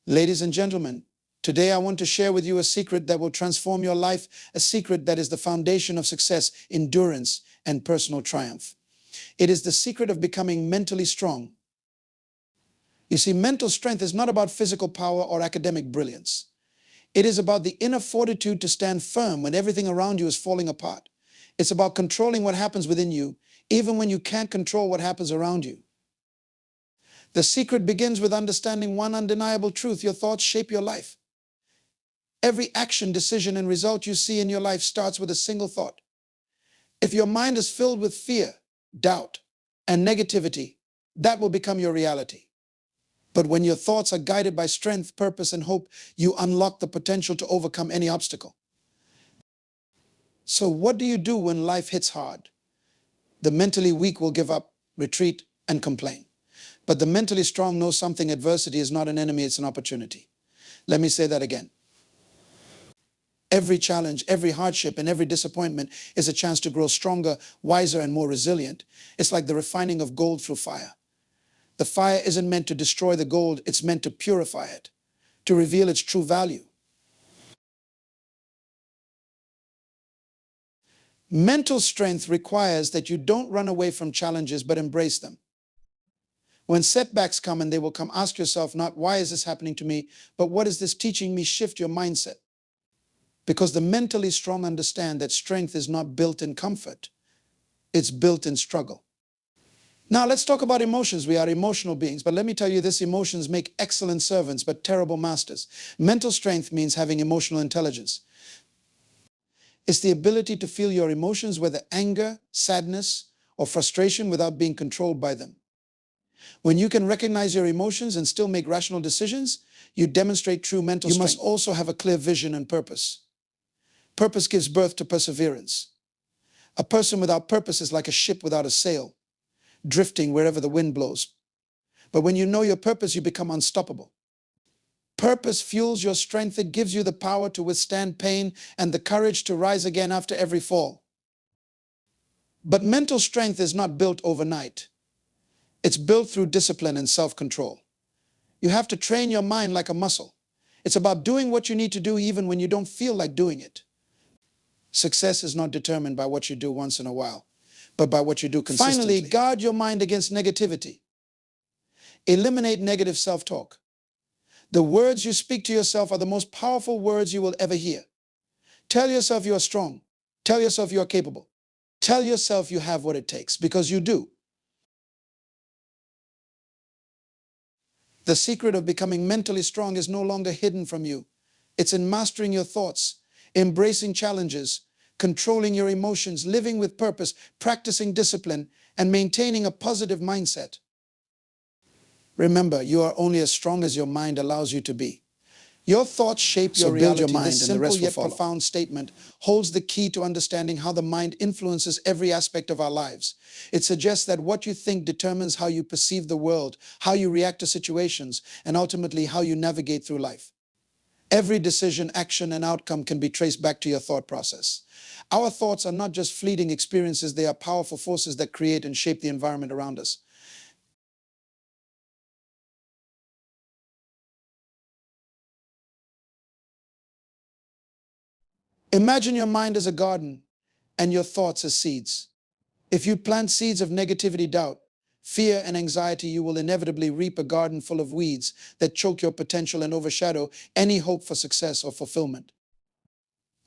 Ladies and gentlemen, today I want to share with you a secret that will transform your life, a secret that is the foundation of success, endurance, and personal triumph. It is the secret of becoming mentally strong. You see, mental strength is not about physical power or academic brilliance. It is about the inner fortitude to stand firm when everything around you is falling apart. It's about controlling what happens within you, even when you can't control what happens around you. The secret begins with understanding one undeniable truth: your thoughts shape your life. Every action, decision, and result you see in your life starts with a single thought. If your mind is filled with fear, doubt, and negativity, that will become your reality. But when your thoughts are guided by strength, purpose, and hope, you unlock the potential to overcome any obstacle. So what do you do when life hits hard? The mentally weak will give up, retreat, and complain. But the mentally strong know something: adversity is not an enemy, it's an opportunity. Let me say that again. Every challenge, every hardship, and every disappointment is a chance to grow stronger, wiser, and more resilient. It's like the refining of gold through fire. The fire isn't meant to destroy the gold, it's meant to purify it, to reveal its true value. Mental strength requires that you don't run away from challenges, but embrace them. When setbacks come, and they will come, ask yourself not why is this happening to me, but what is this teaching me? Shift your mindset. Because the mentally strong understand that strength is not built in comfort, it's built in struggle. Now let's talk about emotions. We are emotional beings, but let me tell you this: emotions make excellent servants, but terrible masters. Mental strength means having emotional intelligence. It's the ability to feel your emotions, whether anger, sadness, or frustration, without being controlled by them. When you can recognize your emotions and still make rational decisions, you demonstrate true mental strength. You must also have a clear vision and purpose. Purpose gives birth to perseverance. A person without purpose is like a ship without a sail, drifting wherever the wind blows. But when you know your purpose, you become unstoppable. Purpose fuels your strength. It gives you the power to withstand pain and the courage to rise again after every fall. But mental strength is not built overnight. It's built through discipline and self-control. You have to train your mind like a muscle. It's about doing what you need to do even when you don't feel like doing it. Success is not determined by what you do once in a while, but by what you do consistently. Finally, guard your mind against negativity. Eliminate negative self-talk. The words you speak to yourself are the most powerful words you will ever hear. Tell yourself you are strong. Tell yourself you are capable. Tell yourself you have what it takes, because you do. The secret of becoming mentally strong is no longer hidden from you. It's in mastering your thoughts, embracing challenges, controlling your emotions, living with purpose, practicing discipline, and maintaining a positive mindset. Remember, you are only as strong as your mind allows you to be. Your thoughts shape your reality. Build your mind, this simple yet profound statement holds the key to understanding how the mind influences every aspect of our lives. It suggests that what you think determines how you perceive the world, how you react to situations, and ultimately how you navigate through life. Every decision, action, and outcome can be traced back to your thought process. Our thoughts are not just fleeting experiences, they are powerful forces that create and shape the environment around us. Imagine your mind as a garden and your thoughts as seeds. If you plant seeds of negativity, doubt, fear, and anxiety, you will inevitably reap a garden full of weeds that choke your potential and overshadow any hope for success or fulfillment.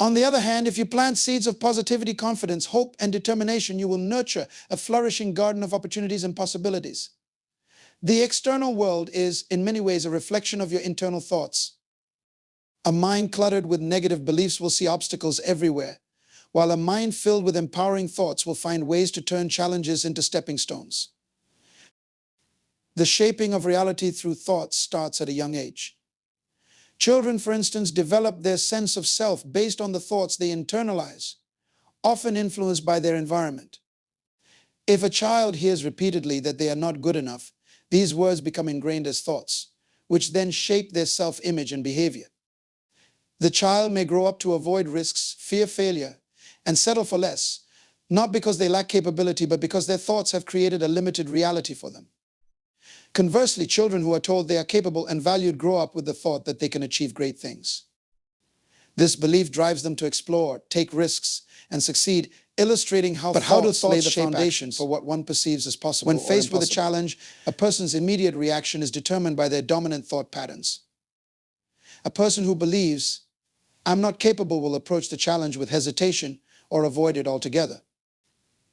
On the other hand, if you plant seeds of positivity, confidence, hope, and determination, you will nurture a flourishing garden of opportunities and possibilities. The external world is, in many ways, a reflection of your internal thoughts. A mind cluttered with negative beliefs will see obstacles everywhere, while a mind filled with empowering thoughts will find ways to turn challenges into stepping stones. The shaping of reality through thoughts starts at a young age. Children, for instance, develop their sense of self based on the thoughts they internalize, often influenced by their environment. If a child hears repeatedly that they are not good enough, these words become ingrained as thoughts, which then shape their self-image and behavior. The child may grow up to avoid risks, fear failure, and settle for less, not because they lack capability, but because their thoughts have created a limited reality for them. Conversely, children who are told they are capable and valued grow up with the thought that they can achieve great things. This belief drives them to explore, take risks, and succeed, illustrating how thoughts lay the foundation for what one perceives as possible. When faced with a challenge, a person's immediate reaction is determined by their dominant thought patterns. A person who believes, "I'm not capable," will approach the challenge with hesitation or avoid it altogether.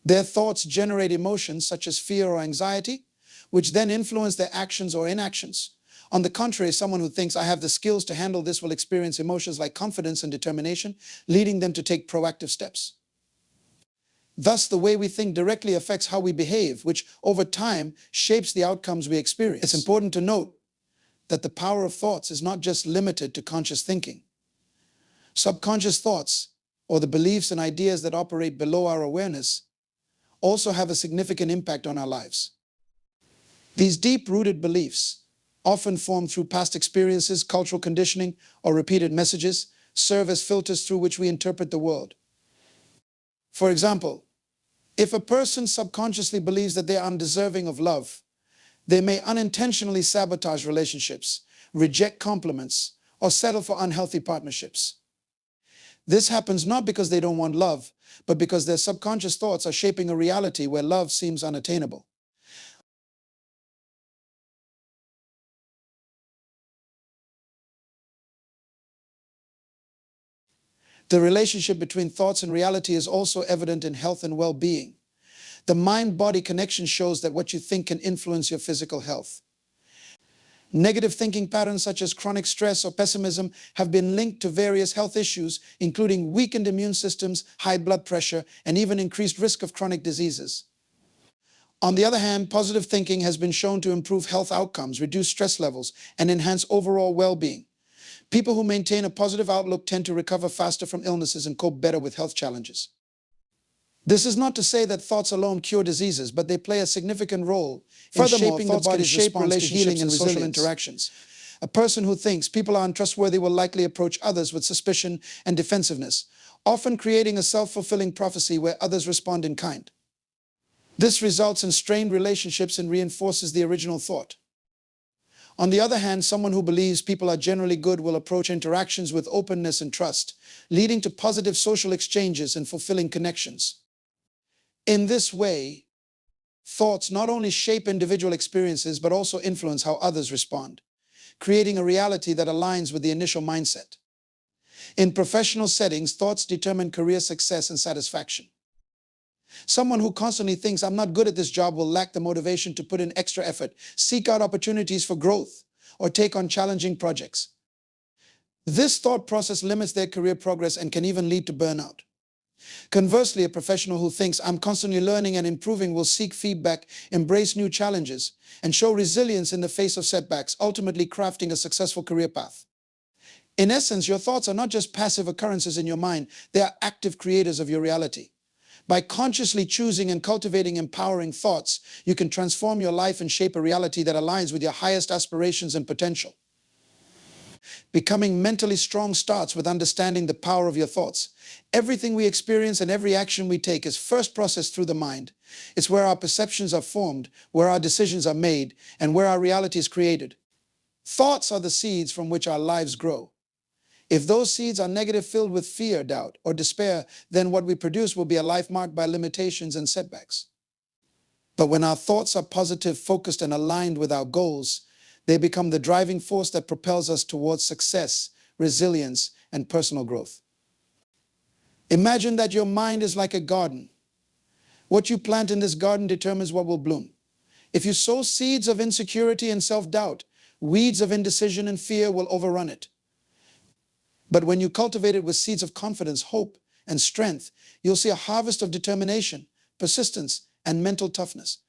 Their thoughts generate emotions such as fear or anxiety, which then influence their actions or inactions. On the contrary, someone who thinks, "I have the skills to handle this," will experience emotions like confidence and determination, leading them to take proactive steps. Thus, the way we think directly affects how we behave, which over time shapes the outcomes we experience. It's important to note that the power of thoughts is not just limited to conscious thinking. Subconscious thoughts, or the beliefs and ideas that operate below our awareness, also have a significant impact on our lives. These deep-rooted beliefs, often formed through past experiences, cultural conditioning, or repeated messages, serve as filters through which we interpret the world. For example, if a person subconsciously believes that they are undeserving of love, they may unintentionally sabotage relationships, reject compliments, or settle for unhealthy partnerships. This happens not because they don't want love, but because their subconscious thoughts are shaping a reality where love seems unattainable. The relationship between thoughts and reality is also evident in health and well-being. The mind-body connection shows that what you think can influence your physical health. Negative thinking patterns such as chronic stress or pessimism have been linked to various health issues, including weakened immune systems, high blood pressure, and even increased risk of chronic diseases. On the other hand, positive thinking has been shown to improve health outcomes, reduce stress levels, and enhance overall well-being. People who maintain a positive outlook tend to recover faster from illnesses and cope better with health challenges. This is not to say that thoughts alone cure diseases, but they play a significant role in shaping the body's response to healing and social interactions. A person who thinks people are untrustworthy will likely approach others with suspicion and defensiveness, often creating a self-fulfilling prophecy where others respond in kind. This results in strained relationships and reinforces the original thought. On the other hand, someone who believes people are generally good will approach interactions with openness and trust, leading to positive social exchanges and fulfilling connections. In this way, thoughts not only shape individual experiences but also influence how others respond, creating a reality that aligns with the initial mindset. In professional settings, thoughts determine career success and satisfaction. Someone who constantly thinks, "I'm not good at this job," will lack the motivation to put in extra effort, seek out opportunities for growth, or take on challenging projects. This thought process limits their career progress and can even lead to burnout. Conversely, a professional who thinks, "I'm constantly learning and improving," will seek feedback, embrace new challenges, and show resilience in the face of setbacks, ultimately crafting a successful career path. In essence, your thoughts are not just passive occurrences in your mind, they are active creators of your reality. By consciously choosing and cultivating empowering thoughts, you can transform your life and shape a reality that aligns with your highest aspirations and potential. Becoming mentally strong starts with understanding the power of your thoughts. Everything we experience and every action we take is first processed through the mind. It's where our perceptions are formed, where our decisions are made, and where our reality is created. Thoughts are the seeds from which our lives grow. If those seeds are negative, filled with fear, doubt, or despair, then what we produce will be a life marked by limitations and setbacks. But when our thoughts are positive, focused, and aligned with our goals, they become the driving force that propels us towards success, resilience, and personal growth. Imagine that your mind is like a garden. What you plant in this garden determines what will bloom. If you sow seeds of insecurity and self-doubt, weeds of indecision and fear will overrun it. But when you cultivate it with seeds of confidence, hope, and strength, you'll see a harvest of determination, persistence, and mental toughness.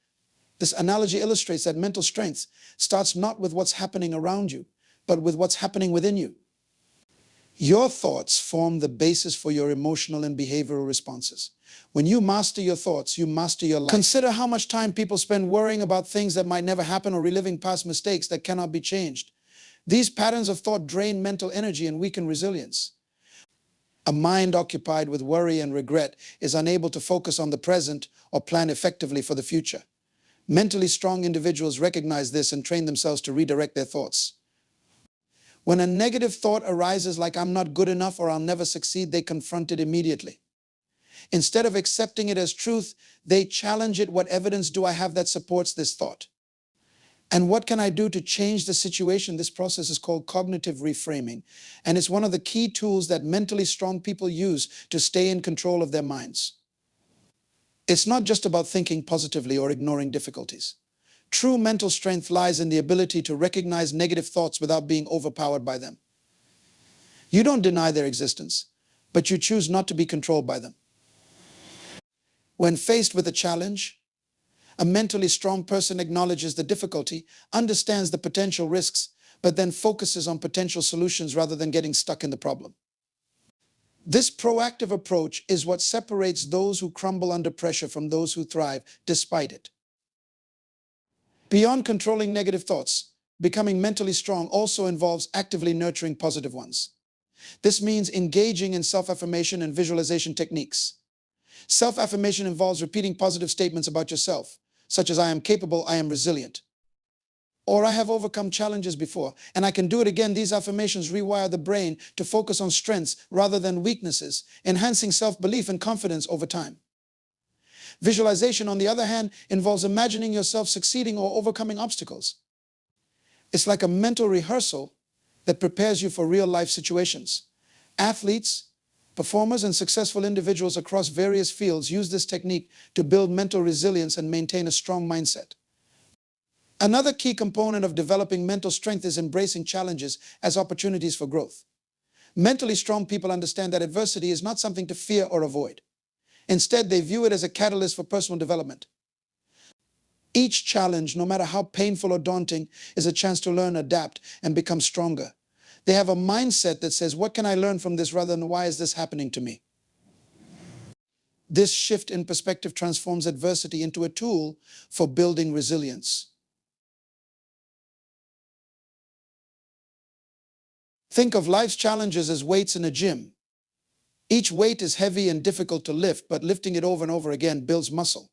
This analogy illustrates that mental strength starts not with what's happening around you, but with what's happening within you. Your thoughts form the basis for your emotional and behavioral responses. When you master your thoughts, you master your life. Consider how much time people spend worrying about things that might never happen or reliving past mistakes that cannot be changed. These patterns of thought drain mental energy and weaken resilience. A mind occupied with worry and regret is unable to focus on the present or plan effectively for the future. Mentally strong individuals recognize this and train themselves to redirect their thoughts. When a negative thought arises like I'm not good enough or I'll never succeed, they confront it immediately. Instead of accepting it as truth, they challenge it. What evidence do I have that supports this thought? And what can I do to change the situation? This process is called cognitive reframing, and it's one of the key tools that mentally strong people use to stay in control of their minds. It's not just about thinking positively or ignoring difficulties. True mental strength lies in the ability to recognize negative thoughts without being overpowered by them. You don't deny their existence, but you choose not to be controlled by them. When faced with a challenge, a mentally strong person acknowledges the difficulty, understands the potential risks, but then focuses on potential solutions rather than getting stuck in the problem. This proactive approach is what separates those who crumble under pressure from those who thrive despite it. Beyond controlling negative thoughts, becoming mentally strong also involves actively nurturing positive ones. This means engaging in self-affirmation and visualization techniques. Self-affirmation involves repeating positive statements about yourself, such as I am capable, I am resilient, or I have overcome challenges before, and I can do it again. These affirmations rewire the brain to focus on strengths rather than weaknesses, enhancing self-belief and confidence over time. Visualization, on the other hand, involves imagining yourself succeeding or overcoming obstacles. It's like a mental rehearsal that prepares you for real-life situations. Athletes, performers, and successful individuals across various fields use this technique to build mental resilience and maintain a strong mindset. Another key component of developing mental strength is embracing challenges as opportunities for growth. Mentally strong people understand that adversity is not something to fear or avoid. Instead, they view it as a catalyst for personal development. Each challenge, no matter how painful or daunting, is a chance to learn, adapt, and become stronger. They have a mindset that says, what can I learn from this rather than why is this happening to me? This shift in perspective transforms adversity into a tool for building resilience. Think of life's challenges as weights in a gym. Each weight is heavy and difficult to lift, but lifting it over and over again builds muscle.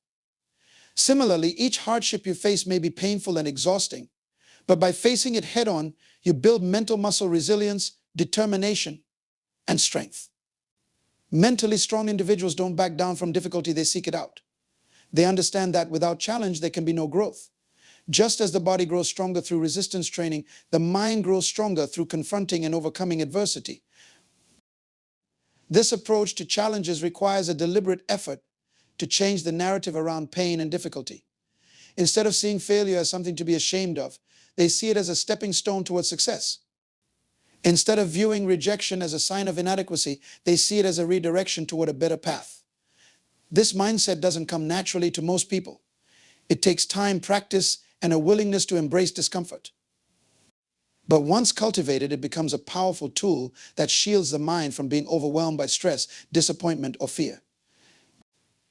Similarly, each hardship you face may be painful and exhausting, but by facing it head-on, you build mental muscle resilience, determination, and strength. Mentally strong individuals don't back down from difficulty, they seek it out. They understand that without challenge, there can be no growth. Just as the body grows stronger through resistance training, the mind grows stronger through confronting and overcoming adversity. This approach to challenges requires a deliberate effort to change the narrative around pain and difficulty. Instead of seeing failure as something to be ashamed of, they see it as a stepping stone towards success. Instead of viewing rejection as a sign of inadequacy, they see it as a redirection toward a better path. This mindset doesn't come naturally to most people. It takes time, practice, and a willingness to embrace discomfort. But once cultivated, it becomes a powerful tool that shields the mind from being overwhelmed by stress, disappointment, or fear.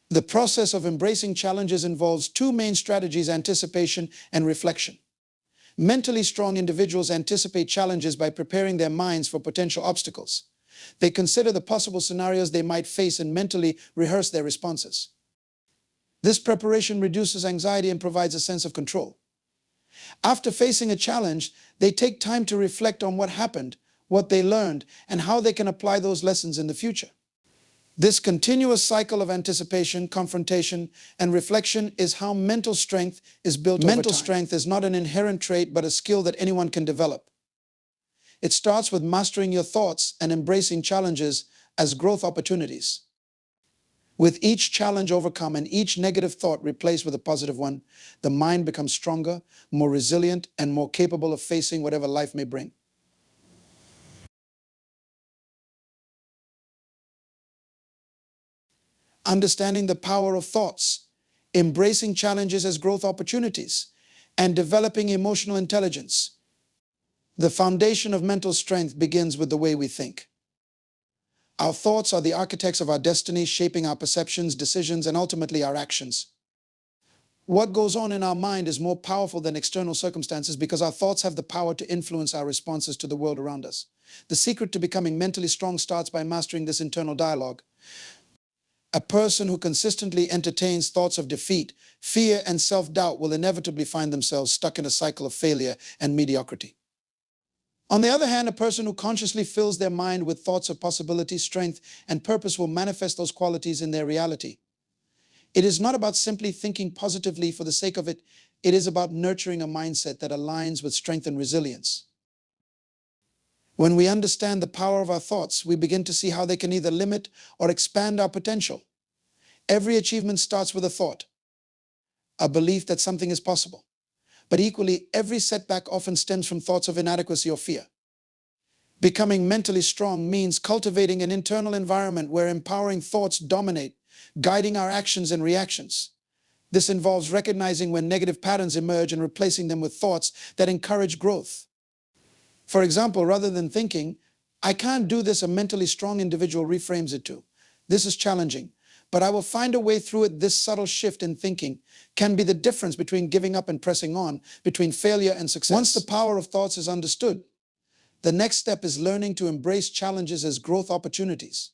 The process of embracing challenges involves two main strategies: anticipation and reflection. Mentally strong individuals anticipate challenges by preparing their minds for potential obstacles. They consider the possible scenarios they might face and mentally rehearse their responses. This preparation reduces anxiety and provides a sense of control. After facing a challenge, they take time to reflect on what happened, what they learned, and how they can apply those lessons in the future. This continuous cycle of anticipation, confrontation, and reflection is how mental strength is built over time. Mental strength is not an inherent trait, but a skill that anyone can develop. It starts with mastering your thoughts and embracing challenges as growth opportunities. With each challenge overcome and each negative thought replaced with a positive one, the mind becomes stronger, more resilient, and more capable of facing whatever life may bring. Understanding the power of thoughts, embracing challenges as growth opportunities, and developing emotional intelligence. The foundation of mental strength begins with the way we think. Our thoughts are the architects of our destiny, shaping our perceptions, decisions, and ultimately our actions. What goes on in our mind is more powerful than external circumstances because our thoughts have the power to influence our responses to the world around us. The secret to becoming mentally strong starts by mastering this internal dialogue. A person who consistently entertains thoughts of defeat, fear, and self-doubt will inevitably find themselves stuck in a cycle of failure and mediocrity. On the other hand, a person who consciously fills their mind with thoughts of possibility, strength, and purpose will manifest those qualities in their reality. It is not about simply thinking positively for the sake of it. It is about nurturing a mindset that aligns with strength and resilience. When we understand the power of our thoughts, we begin to see how they can either limit or expand our potential. Every achievement starts with a thought, a belief that something is possible. But equally, every setback often stems from thoughts of inadequacy or fear. Becoming mentally strong means cultivating an internal environment where empowering thoughts dominate, guiding our actions and reactions. This involves recognizing when negative patterns emerge and replacing them with thoughts that encourage growth. For example, rather than thinking, "I can't do this," a mentally strong individual reframes it to, "This is challenging, but I will find a way through it." This subtle shift in thinking can be the difference between giving up and pressing on, between failure and success. Once the power of thoughts is understood, the next step is learning to embrace challenges as growth opportunities.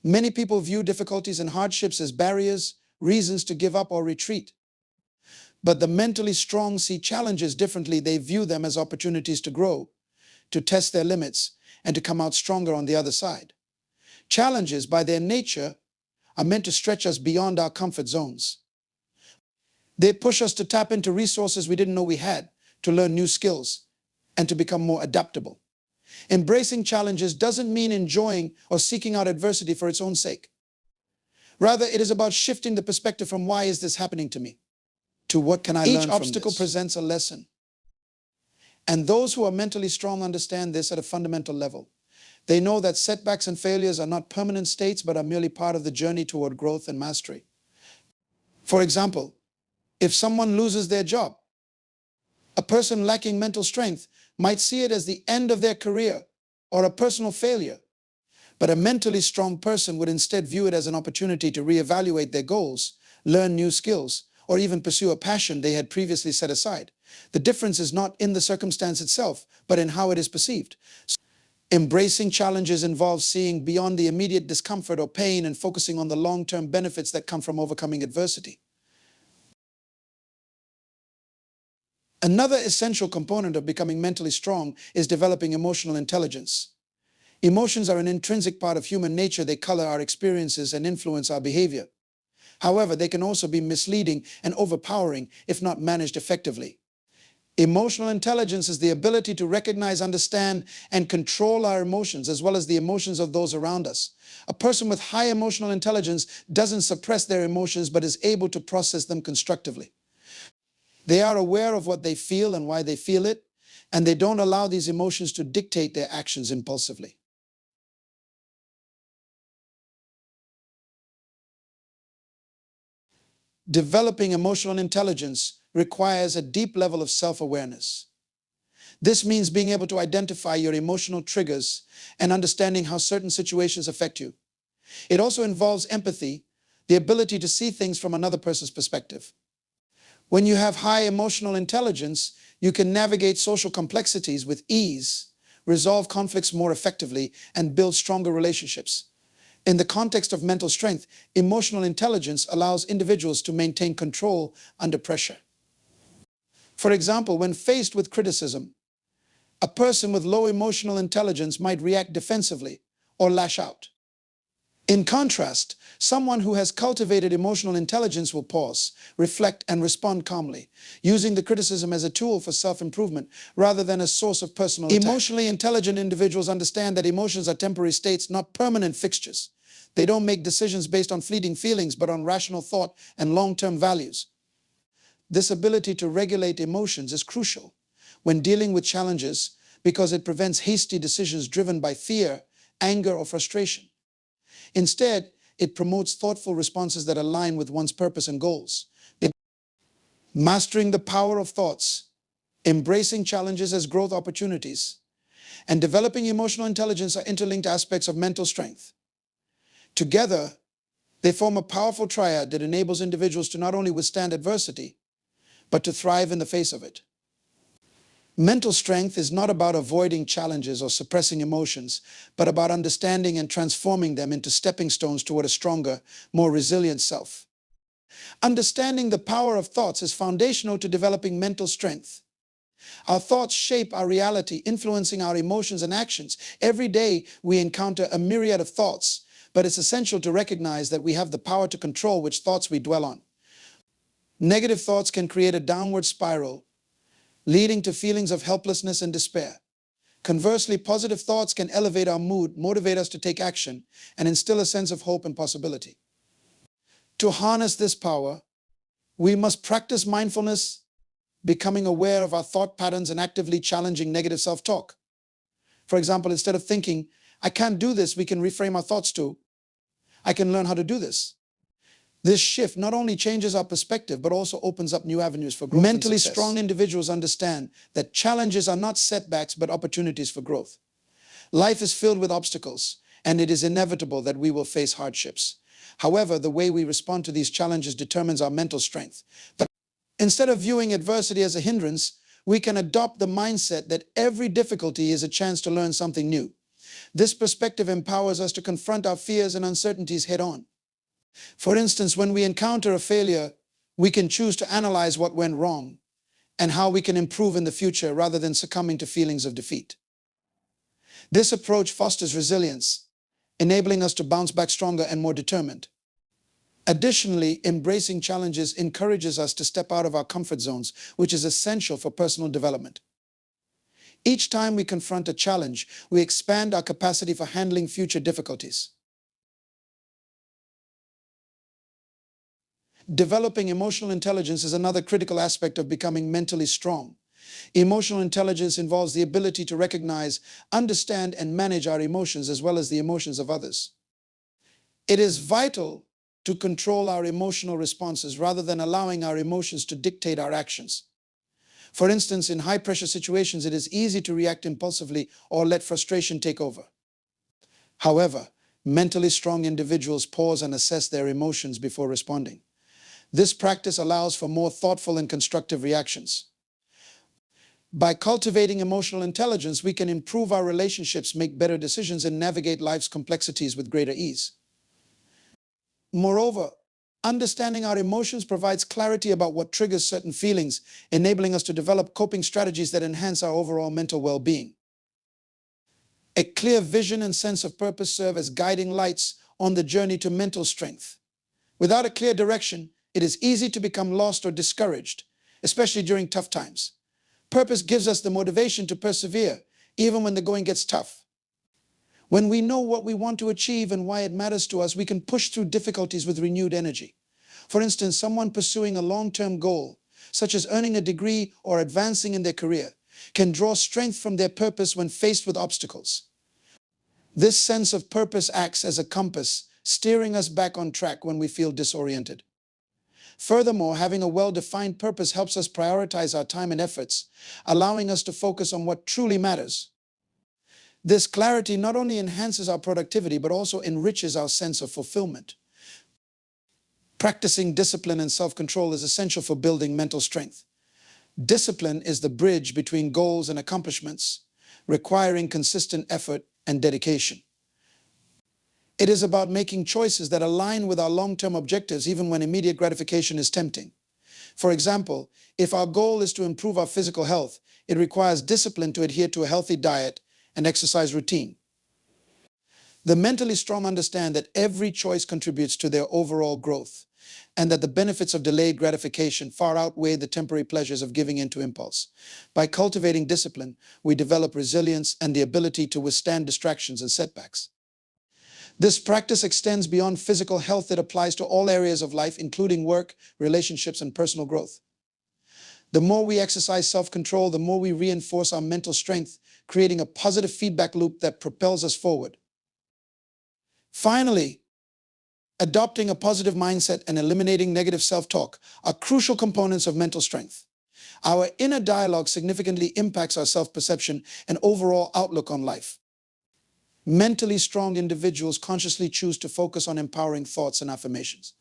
Many people view difficulties and hardships as barriers, reasons to give up or retreat. But the mentally strong see challenges differently. They view them as opportunities to grow, to test their limits, and to come out stronger on the other side. Challenges, by their nature, are meant to stretch us beyond our comfort zones. They push us to tap into resources we didn't know we had, to learn new skills, and to become more adaptable. Embracing challenges doesn't mean enjoying or seeking out adversity for its own sake. Rather, it is about shifting the perspective from "Why is this happening to me?" to "What can I learn from this?" Each obstacle presents a lesson. And those who are mentally strong understand this at a fundamental level. They know that setbacks and failures are not permanent states, but are merely part of the journey toward growth and mastery. For example, if someone loses their job, a person lacking mental strength might see it as the end of their career or a personal failure. But a mentally strong person would instead view it as an opportunity to reevaluate their goals, learn new skills, or even pursue a passion they had previously set aside. The difference is not in the circumstance itself, but in how it is perceived. Embracing challenges involves seeing beyond the immediate discomfort or pain and focusing on the long-term benefits that come from overcoming adversity. Another essential component of becoming mentally strong is developing emotional intelligence. Emotions are an intrinsic part of human nature. They color our experiences and influence our behavior. However, they can also be misleading and overpowering if not managed effectively. Emotional intelligence is the ability to recognize, understand, and control our emotions, as well as the emotions of those around us. A person with high emotional intelligence doesn't suppress their emotions, but is able to process them constructively. They are aware of what they feel and why they feel it, and they don't allow these emotions to dictate their actions impulsively. Developing emotional intelligence requires a deep level of self-awareness. This means being able to identify your emotional triggers and understanding how certain situations affect you. It also involves empathy, the ability to see things from another person's perspective. When you have high emotional intelligence, you can navigate social complexities with ease, resolve conflicts more effectively, and build stronger relationships. In the context of mental strength, emotional intelligence allows individuals to maintain control under pressure. For example, when faced with criticism, a person with low emotional intelligence might react defensively or lash out. In contrast, someone who has cultivated emotional intelligence will pause, reflect, and respond calmly, using the criticism as a tool for self-improvement rather than a source of personal attack. Emotionally intelligent individuals understand that emotions are temporary states, not permanent fixtures. They don't make decisions based on fleeting feelings, but on rational thought and long-term values. This ability to regulate emotions is crucial when dealing with challenges because it prevents hasty decisions driven by fear, anger, or frustration. Instead, it promotes thoughtful responses that align with one's purpose and goals. Mastering the power of thoughts, embracing challenges as growth opportunities, and developing emotional intelligence are interlinked aspects of mental strength. Together, they form a powerful triad that enables individuals to not only withstand adversity, but to thrive in the face of it. Mental strength is not about avoiding challenges or suppressing emotions, but about understanding and transforming them into stepping stones toward a stronger, more resilient self. Understanding the power of thoughts is foundational to developing mental strength. Our thoughts shape our reality, influencing our emotions and actions. Every day we encounter a myriad of thoughts, but it's essential to recognize that we have the power to control which thoughts we dwell on. Negative thoughts can create a downward spiral, leading to feelings of helplessness and despair. Conversely, positive thoughts can elevate our mood, motivate us to take action, and instill a sense of hope and possibility. To harness this power, we must practice mindfulness, becoming aware of our thought patterns and actively challenging negative self-talk. For example, instead of thinking, "I can't do this," we can reframe our thoughts to, "I can learn how to do this." This shift not only changes our perspective, but also opens up new avenues for growth. Mentally strong individuals understand that challenges are not setbacks, but opportunities for growth. Life is filled with obstacles, and it is inevitable that we will face hardships. However, the way we respond to these challenges determines our mental strength. But instead of viewing adversity as a hindrance, we can adopt the mindset that every difficulty is a chance to learn something new. This perspective empowers us to confront our fears and uncertainties head-on. For instance, when we encounter a failure, we can choose to analyze what went wrong and how we can improve in the future rather than succumbing to feelings of defeat. This approach fosters resilience, enabling us to bounce back stronger and more determined. Additionally, embracing challenges encourages us to step out of our comfort zones, which is essential for personal development. Each time we confront a challenge, we expand our capacity for handling future difficulties. Developing emotional intelligence is another critical aspect of becoming mentally strong. Emotional intelligence involves the ability to recognize, understand, and manage our emotions as well as the emotions of others. It is vital to control our emotional responses rather than allowing our emotions to dictate our actions. For instance, in high-pressure situations, it is easy to react impulsively or let frustration take over. However, mentally strong individuals pause and assess their emotions before responding. This practice allows for more thoughtful and constructive reactions. By cultivating emotional intelligence, we can improve our relationships, make better decisions, and navigate life's complexities with greater ease. Moreover, understanding our emotions provides clarity about what triggers certain feelings, enabling us to develop coping strategies that enhance our overall mental well-being. A clear vision and sense of purpose serve as guiding lights on the journey to mental strength. Without a clear direction, it is easy to become lost or discouraged, especially during tough times. Purpose gives us the motivation to persevere, even when the going gets tough. When we know what we want to achieve and why it matters to us, we can push through difficulties with renewed energy. For instance, someone pursuing a long-term goal, such as earning a degree or advancing in their career, can draw strength from their purpose when faced with obstacles. This sense of purpose acts as a compass, steering us back on track when we feel disoriented. Furthermore, having a well-defined purpose helps us prioritize our time and efforts, allowing us to focus on what truly matters. This clarity not only enhances our productivity, but also enriches our sense of fulfillment. Practicing discipline and self-control is essential for building mental strength. Discipline is the bridge between goals and accomplishments, requiring consistent effort and dedication. It is about making choices that align with our long-term objectives, even when immediate gratification is tempting. For example, if our goal is to improve our physical health, it requires discipline to adhere to a healthy diet and exercise routine. The mentally strong understand that every choice contributes to their overall growth, and that the benefits of delayed gratification far outweigh the temporary pleasures of giving in to impulse. By cultivating discipline, we develop resilience and the ability to withstand distractions and setbacks. This practice extends beyond physical health. It applies to all areas of life, including work, relationships, and personal growth. The more we exercise self-control, the more we reinforce our mental strength, creating a positive feedback loop that propels us forward. Finally, adopting a positive mindset and eliminating negative self-talk are crucial components of mental strength. Our inner dialogue significantly impacts our self-perception and overall outlook on life. Mentally strong individuals consciously choose to focus on empowering thoughts and affirmations.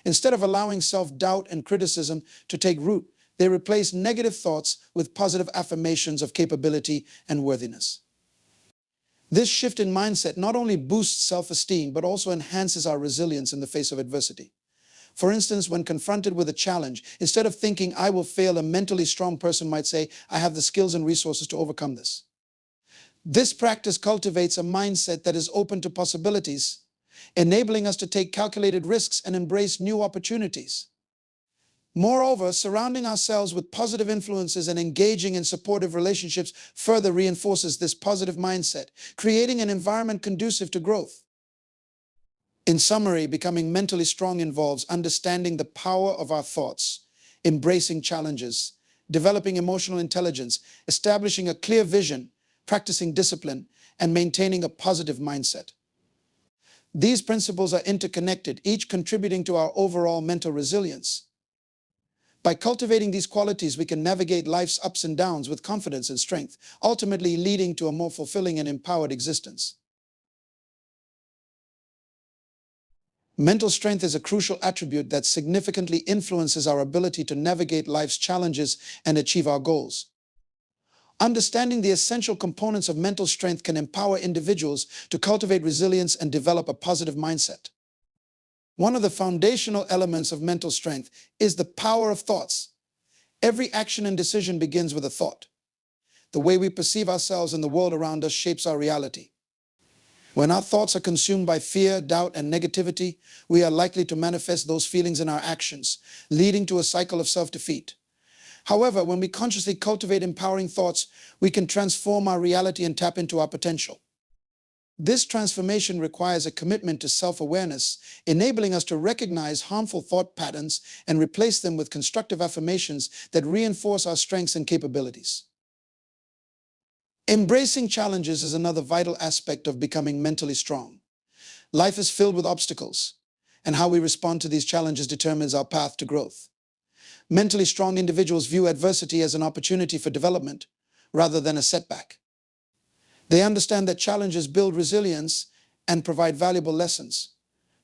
Instead of allowing self-doubt and criticism to take root, They replace negative thoughts with positive affirmations of capability and worthiness. This shift in mindset not only boosts self-esteem, but also enhances our resilience in the face of adversity. For instance, when confronted with a challenge, instead of thinking, "I will fail," a mentally strong person might say, "I have the skills and resources to overcome this." This practice cultivates a mindset that is open to possibilities, enabling us to take calculated risks and embrace new opportunities. Moreover, surrounding ourselves with positive influences and engaging in supportive relationships further reinforces this positive mindset, creating an environment conducive to growth. In summary, becoming mentally strong involves understanding the power of our thoughts, embracing challenges, developing emotional intelligence, establishing a clear vision, practicing discipline, and maintaining a positive mindset. These principles are interconnected, each contributing to our overall mental resilience. By cultivating these qualities, we can navigate life's ups and downs with confidence and strength, ultimately leading to a more fulfilling and empowered existence. Mental strength is a crucial attribute that significantly influences our ability to navigate life's challenges and achieve our goals. Understanding the essential components of mental strength can empower individuals to cultivate resilience and develop a positive mindset. One of the foundational elements of mental strength is the power of thoughts. Every action and decision begins with a thought. The way we perceive ourselves and the world around us shapes our reality. When our thoughts are consumed by fear, doubt, and negativity, we are likely to manifest those feelings in our actions, leading to a cycle of self-defeat. However, when we consciously cultivate empowering thoughts, we can transform our reality and tap into our potential. This transformation requires a commitment to self-awareness, enabling us to recognize harmful thought patterns and replace them with constructive affirmations that reinforce our strengths and capabilities. Embracing challenges is another vital aspect of becoming mentally strong. Life is filled with obstacles, and how we respond to these challenges determines our path to growth. Mentally strong individuals view adversity as an opportunity for development rather than a setback. They understand that challenges build resilience and provide valuable lessons.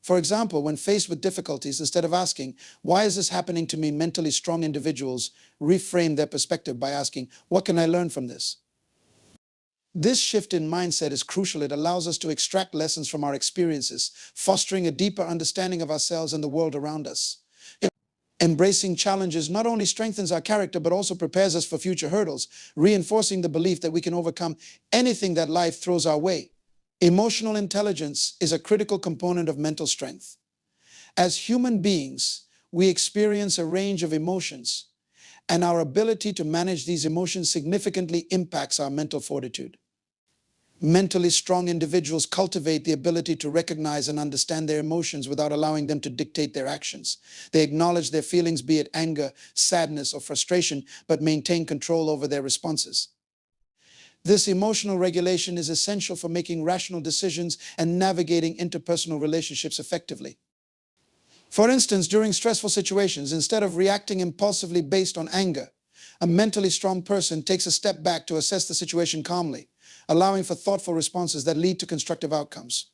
For example, when faced with difficulties, instead of asking, "Why is this happening to me?" mentally strong individuals reframe their perspective by asking, "What can I learn from this?" This shift in mindset is crucial. It allows us to extract lessons from our experiences, fostering a deeper understanding of ourselves and the world around us. Embracing challenges not only strengthens our character, but also prepares us for future hurdles, reinforcing the belief that we can overcome anything that life throws our way. Emotional intelligence is a critical component of mental strength. As human beings, we experience a range of emotions, and our ability to manage these emotions significantly impacts our mental fortitude. Mentally strong individuals cultivate the ability to recognize and understand their emotions without allowing them to dictate their actions. They acknowledge their feelings, be it anger, sadness, or frustration, but maintain control over their responses. This emotional regulation is essential for making rational decisions and navigating interpersonal relationships effectively. For instance, during stressful situations, instead of reacting impulsively based on anger, a mentally strong person takes a step back to assess the situation calmly, allowing for thoughtful responses that lead to constructive outcomes.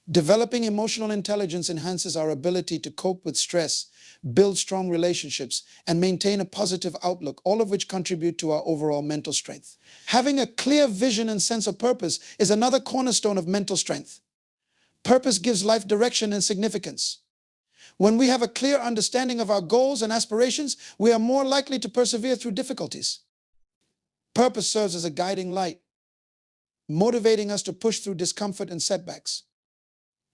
Developing emotional intelligence enhances our ability to cope with stress, build strong relationships, and maintain a positive outlook, all of which contribute to our overall mental strength. Having a clear vision and sense of purpose is another cornerstone of mental strength. Purpose gives life direction and significance. When we have a clear understanding of our goals and aspirations, we are more likely to persevere through difficulties. Purpose serves as a guiding light, motivating us to push through discomfort and setbacks.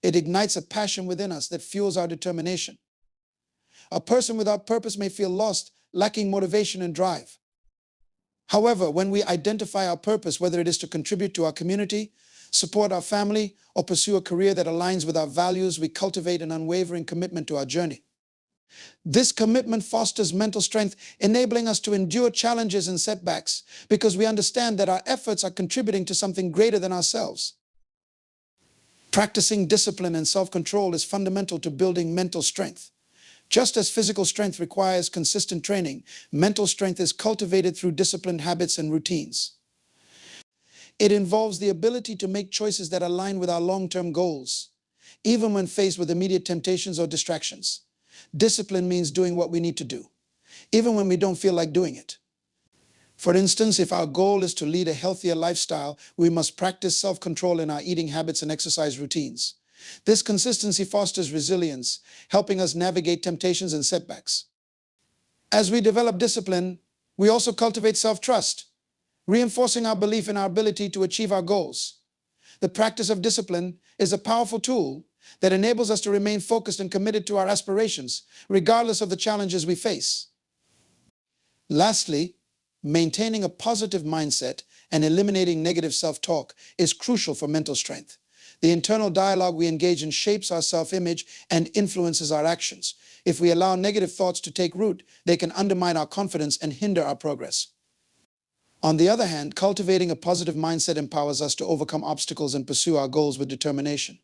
It ignites a passion within us that fuels our determination. A person without purpose may feel lost, lacking motivation and drive. However, when we identify our purpose, whether it is to contribute to our community, support our family, or pursue a career that aligns with our values, we cultivate an unwavering commitment to our journey. This commitment fosters mental strength, enabling us to endure challenges and setbacks because we understand that our efforts are contributing to something greater than ourselves. Practicing discipline and self-control is fundamental to building mental strength. Just as physical strength requires consistent training, mental strength is cultivated through disciplined habits and routines. It involves the ability to make choices that align with our long-term goals, even when faced with immediate temptations or distractions. Discipline means doing what we need to do, even when we don't feel like doing it. For instance, if our goal is to lead a healthier lifestyle, we must practice self-control in our eating habits and exercise routines. This consistency fosters resilience, helping us navigate temptations and setbacks. As we develop discipline, we also cultivate self-trust, reinforcing our belief in our ability to achieve our goals. The practice of discipline is a powerful tool that enables us to remain focused and committed to our aspirations, regardless of the challenges we face. Lastly, maintaining a positive mindset and eliminating negative self-talk is crucial for mental strength. The internal dialogue we engage in shapes our self-image and influences our actions. If we allow negative thoughts to take root, they can undermine our confidence and hinder our progress. On the other hand, cultivating a positive mindset empowers us to overcome obstacles and pursue our goals with determination.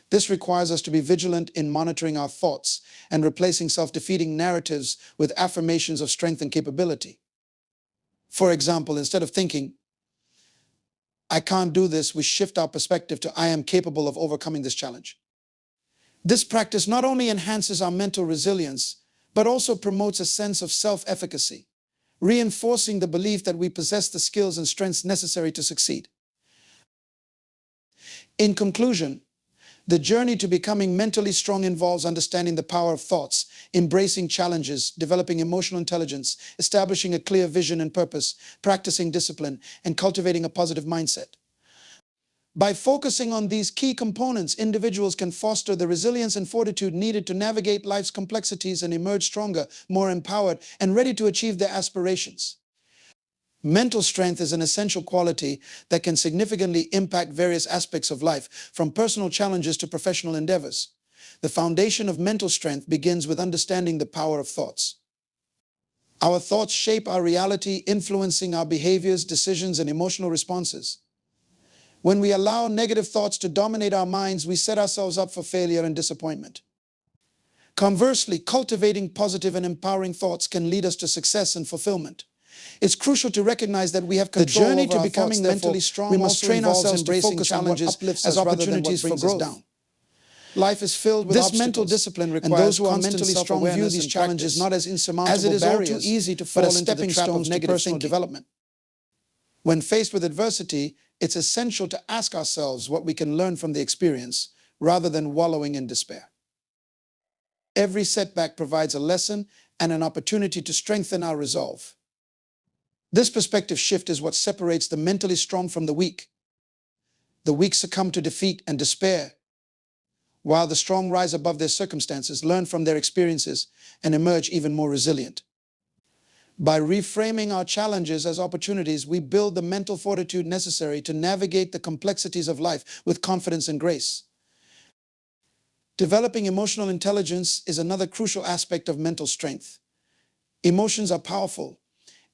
This requires us to be vigilant in monitoring our thoughts and replacing self-defeating narratives with affirmations of strength and capability. For example, instead of thinking, "I can't do this," we shift our perspective to "I am capable of overcoming this challenge." This practice not only enhances our mental resilience, but also promotes a sense of self-efficacy, reinforcing the belief that we possess the skills and strengths necessary to succeed. In conclusion, the journey to becoming mentally strong involves understanding the power of thoughts, embracing challenges, developing emotional intelligence, establishing a clear vision and purpose, practicing discipline, and cultivating a positive mindset. By focusing on these key components, individuals can foster the resilience and fortitude needed to navigate life's complexities and emerge stronger, more empowered, and ready to achieve their aspirations. Mental strength is an essential quality that can significantly impact various aspects of life, from personal challenges to professional endeavors. The foundation of mental strength begins with understanding the power of thoughts. Our thoughts shape our reality, influencing our behaviors, decisions, and emotional responses. When we allow negative thoughts to dominate our minds, we set ourselves up for failure and disappointment. Conversely, cultivating positive and empowering thoughts can lead us to success and fulfillment. It's crucial to recognize that we have control over our thoughts. The journey to becoming mentally strong, we must train ourselves to focus challenges as opportunities for growth. Life is filled with obstacles. This mental discipline requires, and those who are mentally strong view these challenges not as insurmountable barriers, as it is all too easy to fall into the trap of negative personal development. When faced with adversity, it's essential to ask ourselves what we can learn from the experience, rather than wallowing in despair. Every setback provides a lesson and an opportunity to strengthen our resolve. This perspective shift is what separates the mentally strong from the weak. The weak succumb to defeat and despair, while the strong rise above their circumstances, learn from their experiences, and emerge even more resilient. By reframing our challenges as opportunities, we build the mental fortitude necessary to navigate the complexities of life with confidence and grace. Developing emotional intelligence is another crucial aspect of mental strength. Emotions are powerful,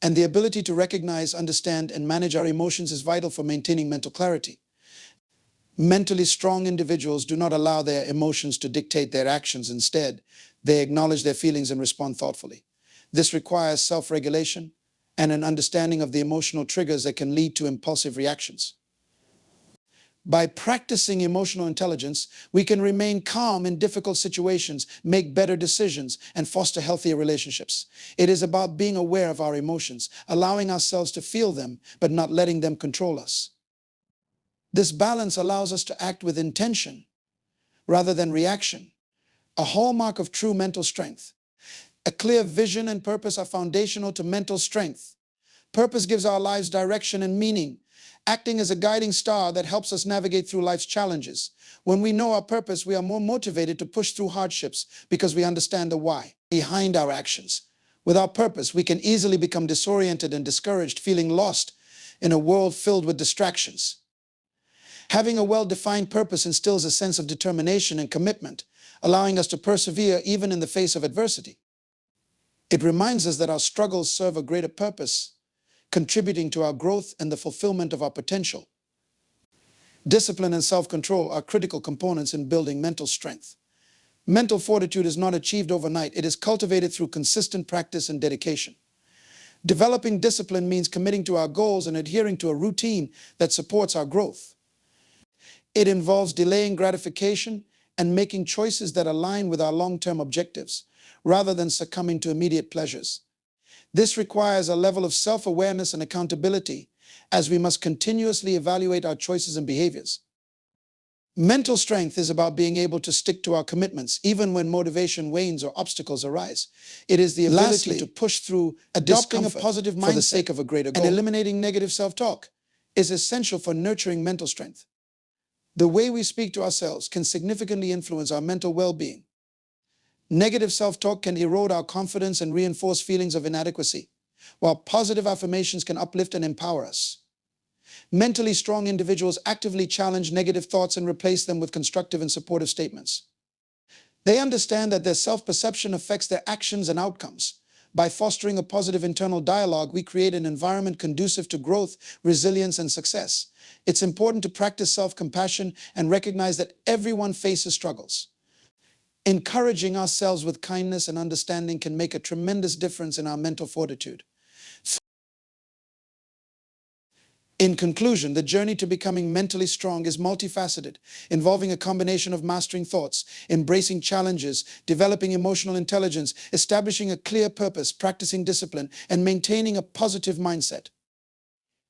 and the ability to recognize, understand, and manage our emotions is vital for maintaining mental clarity. Mentally strong individuals do not allow their emotions to dictate their actions. Instead, they acknowledge their feelings and respond thoughtfully. This requires self-regulation and an understanding of the emotional triggers that can lead to impulsive reactions. By practicing emotional intelligence, we can remain calm in difficult situations, make better decisions, and foster healthier relationships. It is about being aware of our emotions, allowing ourselves to feel them, but not letting them control us. This balance allows us to act with intention rather than reaction, a hallmark of true mental strength. A clear vision and purpose are foundational to mental strength. Purpose gives our lives direction and meaning, acting as a guiding star that helps us navigate through life's challenges. When we know our purpose, we are more motivated to push through hardships because we understand the why behind our actions. Without purpose, we can easily become disoriented and discouraged, feeling lost in a world filled with distractions. Having a well-defined purpose instills a sense of determination and commitment, allowing us to persevere even in the face of adversity. It reminds us that our struggles serve a greater purpose, contributing to our growth and the fulfillment of our potential. Discipline and self-control are critical components in building mental strength. Mental fortitude is not achieved overnight. It is cultivated through consistent practice and dedication. Developing discipline means committing to our goals and adhering to a routine that supports our growth. It involves delaying gratification and making choices that align with our long-term objectives. rather than succumbing to immediate pleasures. This requires a level of self-awareness and accountability, as we must continuously evaluate our choices and behaviors. Mental strength is about being able to stick to our commitments, even when motivation wanes or obstacles arise. It is the ability to push through adopting a positive mindset for the sake of a greater goal. And eliminating negative self-talk is essential for nurturing mental strength. The way we speak to ourselves can significantly influence our mental well-being. Negative self-talk can erode our confidence and reinforce feelings of inadequacy, while positive affirmations can uplift and empower us. Mentally strong individuals actively challenge negative thoughts and replace them with constructive and supportive statements. They understand that their self-perception affects their actions and outcomes. By fostering a positive internal dialogue, we create an environment conducive to growth, resilience, and success. It's important to practice self-compassion and recognize that everyone faces struggles. Encouraging ourselves with kindness and understanding can make a tremendous difference in our mental fortitude. In conclusion, the journey to becoming mentally strong is multifaceted, involving a combination of mastering thoughts, embracing challenges, developing emotional intelligence, establishing a clear purpose, practicing discipline, and maintaining a positive mindset.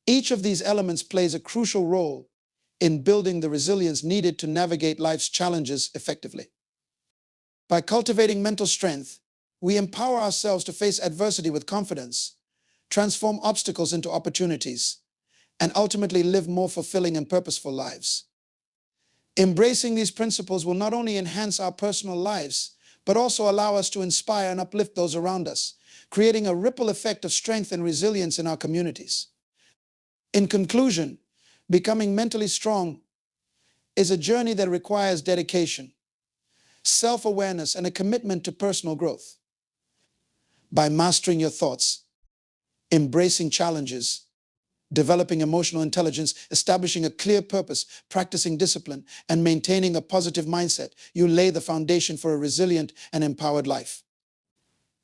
Each of these elements plays a crucial role in building the resilience needed to navigate life's challenges effectively. By cultivating mental strength, we empower ourselves to face adversity with confidence, transform obstacles into opportunities, and ultimately live more fulfilling and purposeful lives. Embracing these principles will not only enhance our personal lives, but also allow us to inspire and uplift those around us, creating a ripple effect of strength and resilience in our communities. In conclusion, becoming mentally strong is a journey that requires dedication, self-awareness, and a commitment to personal growth. By mastering your thoughts, embracing challenges, developing emotional intelligence, establishing a clear purpose, practicing discipline, and maintaining a positive mindset, you lay the foundation for a resilient and empowered life.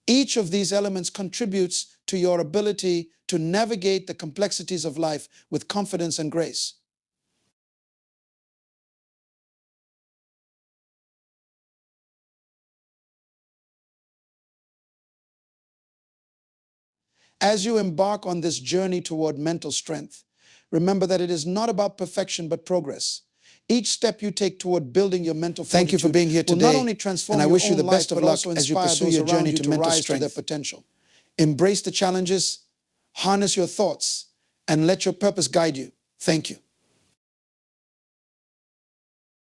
Each of these elements contributes to your ability to navigate the complexities of life with confidence and grace. As you embark on this journey toward mental strength, remember that it is not about perfection but progress. Each step you take toward building your mental fortitude. Thank you for being here today. Will not only transform and I wish you the best of luck as you pursue your journey to mental strength. Their potential. Embrace the challenges, harness your thoughts, and let your purpose guide you. Thank you.